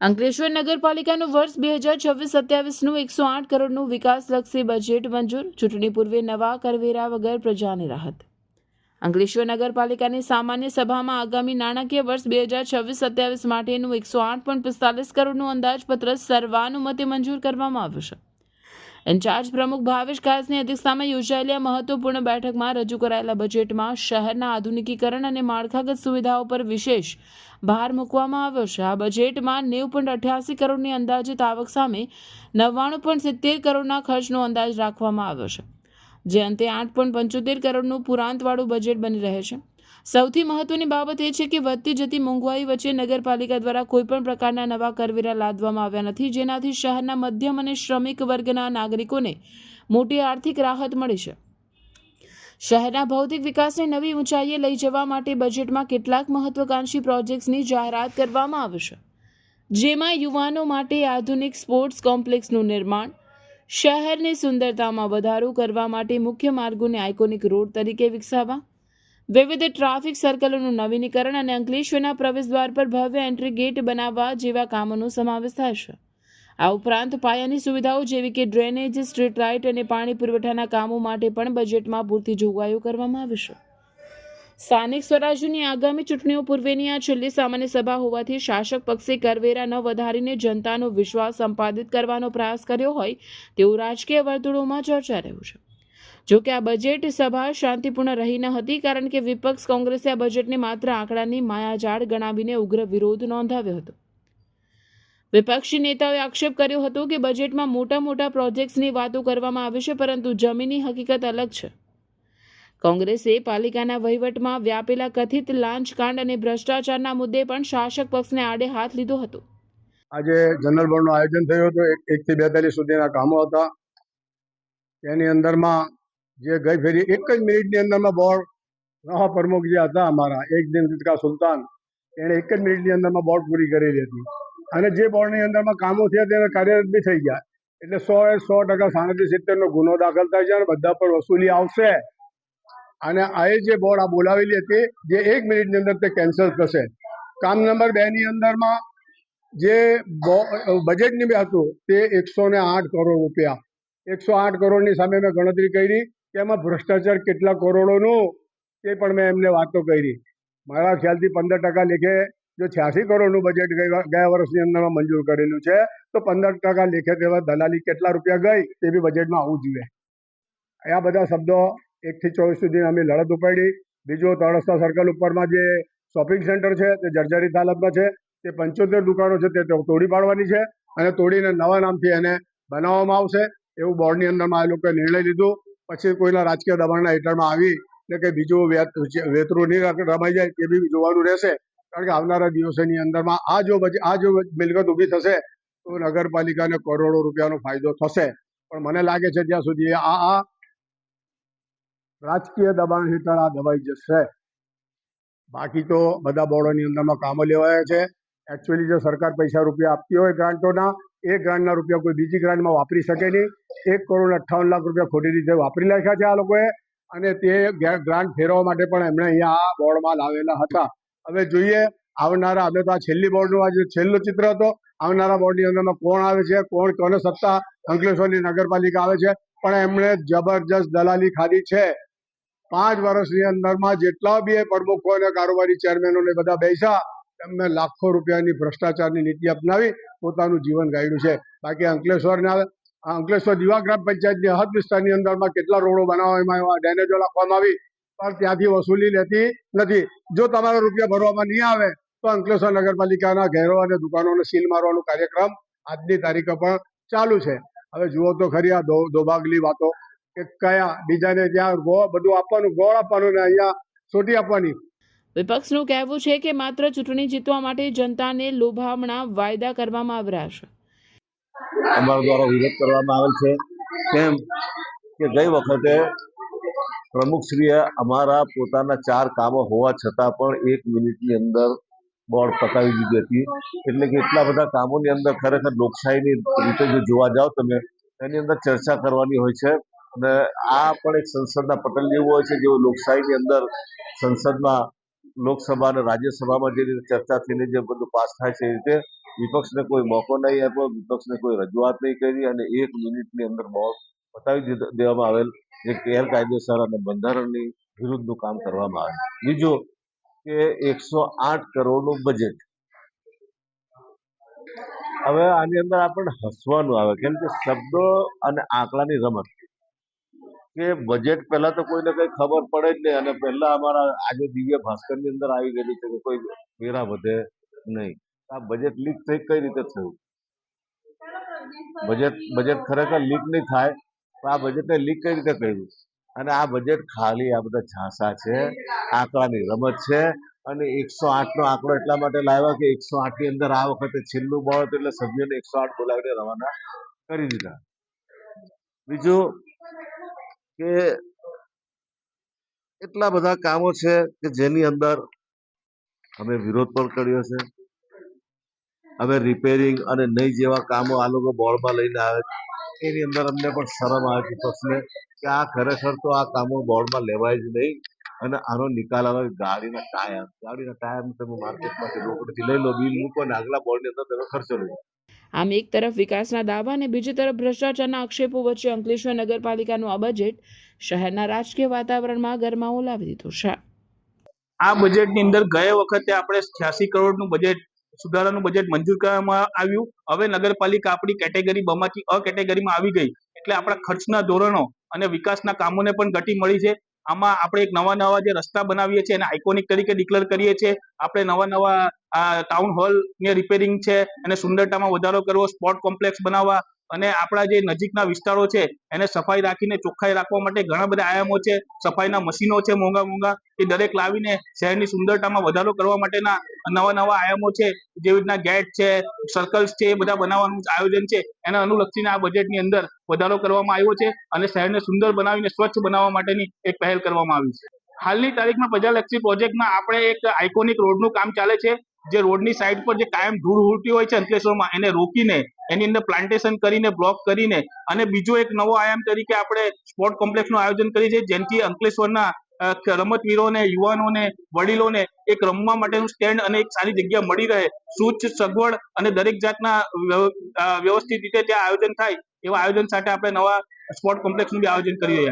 અંકલેશ્વર નગરપાલિકાનું વર્ષ 2026-27નું 108 કરોડનું વિકાસલક્ષી બજેટ મંજૂર. ચૂંટણી પૂર્વે નવા કરવેરા વગર પ્રજાને રાહત. અંકલેશ્વર નગરપાલિકાની સામાન્ય સભામાં આગામી નાણાકીય વર્ષ 2026-27 માટેનું 108.45 કરોડનું અંદાજપત્ર સર્વાનુમતે મંજૂર કરવામાં આવ્યું છે. ઇન્ચાર્જ પ્રમુખ ભાવેશ ખાસની અધ્યક્ષતામાં યોજાયેલી આ મહત્વપૂર્ણ બેઠકમાં રજૂ કરાયેલા બજેટમાં શહેરના આધુનિકીકરણ અને માળખાગત સુવિધાઓ પર વિશેષ ભાર મૂકવામાં આવ્યો છે. આ બજેટમાં 90.88 કરોડની અંદાજિત આવક સામે 99.70 કરોડના ખર્ચનો અંદાજ રાખવામાં આવ્યો છે, જે અંતે 8.75 કરોડનું પુરાંતવાળું બજેટ બની રહે છે. સૌથી મહત્વની બાબત એ છે કે વધતી જતી મોંઘવારી વચ્ચે નગરપાલિકા દ્વારા કોઈપણ પ્રકારના નવા કરવેરા લાદવામાં આવ્યા નથી, જેનાથી શહેરના મધ્યમ અને શ્રમિક વર્ગના નાગરિકોને મોટી આર્થિક રાહત મળી છે. શહેરના ભૌતિક વિકાસને નવી ઊંચાઈએ લઈ જવા માટે બજેટમાં કેટલાક મહત્વાકાંક્ષી પ્રોજેક્ટ્સની જાહેરાત કરવામાં આવી છે, જેમાં યુવાનો માટે આધુનિક સ્પોર્ટ્સ કોમ્પ્લેક્સનું નિર્માણ, શહેરની સુંદરતામાં વધારો કરવા માટે મુખ્ય માર્ગોને આઇકોનિક રોડ તરીકે વિકસાવવા, વિવિધ ટ્રાફિક સર્કલોનું નવીનીકરણ અને અંકલેશ્વરના પ્રવેશદ્વાર પર ભવ્ય એન્ટ્રી ગેટ બનાવવા જેવા કામોનો સમાવેશ થાય છે. આ ઉપરાંત પાયાની સુવિધાઓ જેવી કે ડ્રેનેજ, સ્ટ્રીટ લાઇટ અને પાણી પુરવઠાના કામો માટે પણ બજેટમાં પૂરતી જોગવાઈઓ કરવામાં આવી છે. સ્થાનિક સ્વરાજ્યની આગામી ચૂંટણીઓ પૂર્વેની આ છેલ્લી સામાન્ય સભા હોવાથી શાસક પક્ષે કરવેરા ન વધારીને જનતાનો વિશ્વાસ સંપાદિત કરવાનો પ્રયાસ કર્યો હોય તેવું રાજકીય વર્તુળોમાં ચર્ચા રહ્યું છે. જો કે આ બજેટ સભા શાંતિપૂર્ણ રહી ન હતી, કારણ કે વિપક્ષ કોંગ્રેસે આ બજેટને માત્ર આંકડાની માયાજાળ ગણાવીને ઉગ્ર વિરોધ નોંધાવ્યો હતો. વિપક્ષી નેતાઓએ આક્ષેપ કર્યો હતો કે બજેટમાં મોટા પ્રોજેક્ટ્સની વાતો કરવામાં આવી છે, પરંતુ જમીની હકીકત અલગ છે. કોંગ્રેસે પાલિકાના વહીવટમાં વ્યાપેલા કથિત લાંચકાંડ અને ભ્રષ્ટાચારના મુદ્દે પણ શાસક પક્ષને આડે હાથ લીધો હતો. આજે જનરલ બોર્ડનું આયોજન થયું હતું. 1 થી 42 સુધીના કામો હતા. તેની અંદરમાં જે ગઈ ફેરી 1 જ મિનિટની અંદરમાં બોર્ડ નવા પ્રમુખ જે હતા અમારા એકદિન સુલતાન, એણે 1 જ મિનિટની અંદરમાં બોર્ડ પૂરી કરેલી હતી. અને જે બોર્ડની અંદરમાં કામો થયા તે કાર્યરત બી થઈ ગયા. એટલે 100% 70નો ગુનો દાખલ થાય છે અને બધા પર વસૂલી આવશે. અને આ જે બોર્ડ આ બોલાવેલી હતી, જે 1 મિનિટની અંદર તે કેન્સલ થશે. કામ નંબર 2 ની અંદરમાં જે બજેટની બી હતું તે 108 કરોડ રૂપિયા. 108 કરોડની સામે મેં ગણતરી કરી કે એમાં ભ્રષ્ટાચાર કેટલા કરોડોનું તે પણ મેં એમને વાતો કરી. મારા ખ્યાલથી 15% લેખે જો 86 કરોડનું બજેટ ગયા વર્ષની અંદરમાં મંજૂર કરેલું છે, તો 15% લેખે તેવા દલાલી કેટલા રૂપિયા ગઈ તે બી બજેટમાં આવવું જોઈએ. આ બધા શબ્દો 1 થી 24 સુધી અમે લડત ઉપાડી. બીજો તળસ્તા સર્કલ ઉપરમાં જે શોપિંગ સેન્ટર છે તે જર્જરિત હાલતમાં છે. તે 75 દુકાનો છે તે તોડી પાડવાની છે અને તોડીને નવા નામથી એને બનાવવામાં આવશે એવું બોર્ડની અંદરમાં આ લોકોએ નિર્ણય લીધો. પછી કોઈના રાજકીય દબાણના હેઠળમાં આવી ને કંઈ બીજું વેતરું નહીં રમાઈ જાય તે બી જોવાનું રહેશે. કારણ કે આવનારા દિવસોની અંદરમાં આ જો મિલકત ઊભી થશે તો નગરપાલિકાને કરોડો રૂપિયાનો ફાયદો થશે. પણ મને લાગે છે જ્યાં સુધી આ રાજકીય દબાણ હેઠળ આ દબાઈ જશે. બાકી તો બધા બોર્ડોની અંદરમાં કામો લેવાયા છે. એકચ્યુઅલી જો સરકાર પૈસા રૂપિયા આપતી હોય ગ્રાન્ટોના, એ ગ્રાન્ટના રૂપિયા કોઈ બીજી ગ્રાન્ટમાં વાપરી શકે નહીં. 1,58,00,000 રૂપિયા ખોટી રીતે વાપરી નાખ્યા છે આ લોકોએ. અને તે ગ્રાન્ટ ફેરવવા માટે પણ એમણે અહીંયા આ બોર્ડમાં લાવેલા હતા. હવે જોઈએ આવનારા, અમે તો આ છેલ્લી બોર્ડનું આજે છેલ્લું ચિત્ર હતો. આવનારા બોર્ડની અંદરમાં કોણ આવે છે, કોને સત્તા અંકલેશ્વરની નગરપાલિકા આવે છે, પણ એમણે જબરજસ્ત દલાલી ખાધી છે. 5 વર્ષની અંદરમાં જેટલા બી પ્રમુખો અને કારોબારી ચેરમેનોને બધા બેસ્યા, એમને લાખો રૂપિયાની ભ્રષ્ટાચારની નીતિ અપનાવી પોતાનું જીવન ગાળ્યું છે. બાકી અંકલેશ્વર દીવા ગ્રામ પંચાયતની હદ વિસ્તારની અંદરમાં કેટલા રોડો બનાવવામાં આવ્યા, ડેનેજો નાખવામાં આવી, પણ ત્યાંથી વસૂલી લેતી નથી. જો તમારા રૂપિયા ભરવામાં નહીં આવે તો અંકલેશ્વર નગરપાલિકાના ઘરો અને દુકાનોને સીલ મારવાનો કાર્યક્રમ આજની તારીખે પણ ચાલુ છે. હવે જુઓ તો ખરી આ દોભાગલી વાતો કે કયા બીજાને ત્યાં બધું આપવાનું, ગોળ આપવાનું ને અહીંયા સોટી આપવાની. વિપક્ષનું કહેવું છે કે માત્ર ચૂંટણી જીતવા માટે જનતાને લોભામણા વાયદા કરવામાં આવી રહ્યા છે. અમારા દ્વારા વિરોધ કરવામાં આવેલ છે. કેમ કે ગઈ વખતે પ્રમુખશ્રીએ અમારા પોતાના 4 કામો હોવા છતાં પણ 1 મિનિટની અંદર બોર્ડ પતાવી દીધી હતી. એટલે કે એટલા બધા કામોની અંદર ખરેખર લોકશાહીની રીતે જો જોવા જાઓ તમે, એની અંદર ચર્ચા કરવાની હોય છે. અને આ પણ એક સંસદના પટલ જેવું હોય છે, જેવો લોકશાહીની અંદર સંસદમાં લોકસભા અને રાજ્યસભામાં જે રીતે ચર્ચા થઈને જે બધું પાસ થાય છે, એ રીતે વિપક્ષને કોઈ મોકો નહીં આપ્યો, વિપક્ષને કોઈ રજૂઆત નહીં કરી અને 1 મિનિટની અંદર બોર્ડ બતાવી દેવામાં આવેલ જે ગેરકાયદેસર અને બંધારણની વિરુદ્ધનું કામ કરવામાં આવે. બીજું કે 108 કરોડનું બજેટ. હવે આની અંદર આપણને હસવાનું આવે કેમ કે શબ્દો અને આંકડાની રમત કે બજેટ પહેલા તો કોઈને કઈ ખબર પડે જ નહીં અને પહેલા અમારા આજે દિવ્ય ભાસ્કરની અંદર આવી ગયેલું છે કે કોઈ વેરા વધે નહીં. આ બજેટ લીક થઈ કઈ રીતે થયું? બજેટ ખરેખર લીક નહીં થાય તો આ બજેટને લીક કઈ રીતે કર્યું? અને આ બજેટ ખાલી આ બધા ઝાંસા છે, આંકડાની રમત છે. અને 108 નો આંકડો એટલા માટે લાવ્યા કે 108 ની અંદર આ વખતે છેલ્લું બળ હતું એટલે સભ્યોને 108 બોલાવીને રવાના કરી દીધા. બીજું કે એટલા બધા કામો છે કે જેની અંદર અમે વિરોધ પણ કર્યો છે. હવે રિપેરિંગ અને નહીં જેવા કામો આ લોકો બોર્ડમાં લઈને આવે એની અંદર અમને પણ શરમ આવે વિપક્ષને કે આ ખરેખર તો આ કામો બોર્ડમાં લેવાય જ નહીં અને આનો નિકાલ આવે. ગાડીના ટાયર તમે માર્કેટમાંથી રોકડેથી લઈ લો, બિલ મૂકો અને આગલા બોર્ડની અંદર તમે ખર્ચો લો. આમ એક તરફ વિકાસના દાવા અને બીજી તરફ ભ્રષ્ટાચારના આક્ષેપો વચ્ચે અંકલેશ્વર નગરપાલિકાનું આ બજેટ શહેરના રાજકીય વાતાવરણમાં ગરમાવો લાવી દીધું છે. આ બજેટની અંદર ગયા વખતે આપણે 86 કરોડનું બજેટ સુધારાનું બજેટ મંજૂર કરવામાં આવ્યું. હવે નગરપાલિકા આપણી કેટેગરી બમાંથી અ કેટેગરીમાં આવી ગઈ એટલે આપણા ખર્ચના ધોરણો અને વિકાસના કામોને પણ ગતિ મળી છે. આમાં આપણે એક નવા જે રસ્તા બનાવીએ છીએ એને આઇકોનિક તરીકે ડિક્લેર કરીએ છીએ. આપણે નવા ટાઉન હોલ ને રિપેરિંગ છે અને સુંદરતામાં વધારો કરવો, સ્પોર્ટ કોમ્પ્લેક્સ બનાવવા અને આપણા જે નજીકના વિસ્તારો છે એને સફાઈ રાખીને ચોખ્ખાઈ રાખવા માટે ઘણા બધા આયામો છે. સફાઈના મશીનો છે મોંઘા એ દરેક લાવીને શહેરની સુંદરતામાં વધારો કરવા માટેના નવા આયામો છે. જેવી રીતના ગેટ છે, સર્કલ્સ છે, એ બધા બનાવવાનું આયોજન છે. એના અનુલક્ષીને આ બજેટની અંદર વધારો કરવામાં આવ્યો છે અને શહેરને સુંદર બનાવીને સ્વચ્છ બનાવવા માટેની એક પહેલ કરવામાં આવી છે. હાલની તારીખમાં પ્રજાલક્ષી પ્રોજેક્ટમાં આપણે એક આઇકોનિક રોડનું કામ ચાલે છે. જે રોડની સાઈડ પર જે કાયમ ધૂળ ઉડતી હોય છે અંકલેશ્વરમાં એને રોકીને એની અંદર પ્લાન્ટેશન કરીને બ્લોક કરીને અને બીજો એક નવો આયામ તરીકે આપણે સ્પોર્ટ કોમ્પ્લેક્સનું આયોજન કરીએ છીએ જેનાથી અંકલેશ્વરના રમતવીરોને, યુવાનોને, વડીલોને એક રમવા માટેનું સ્ટેન્ડ અને એક સારી જગ્યા મળી રહે, સૂચ સગવડ અને દરેક જાતના વ્યવસ્થિત રીતે ત્યાં આયોજન થાય એવા આયોજન સાથે આપણે નવા સ્પોર્ટ કોમ્પ્લેક્સનું બી આયોજન કરી રહ્યા છીએ.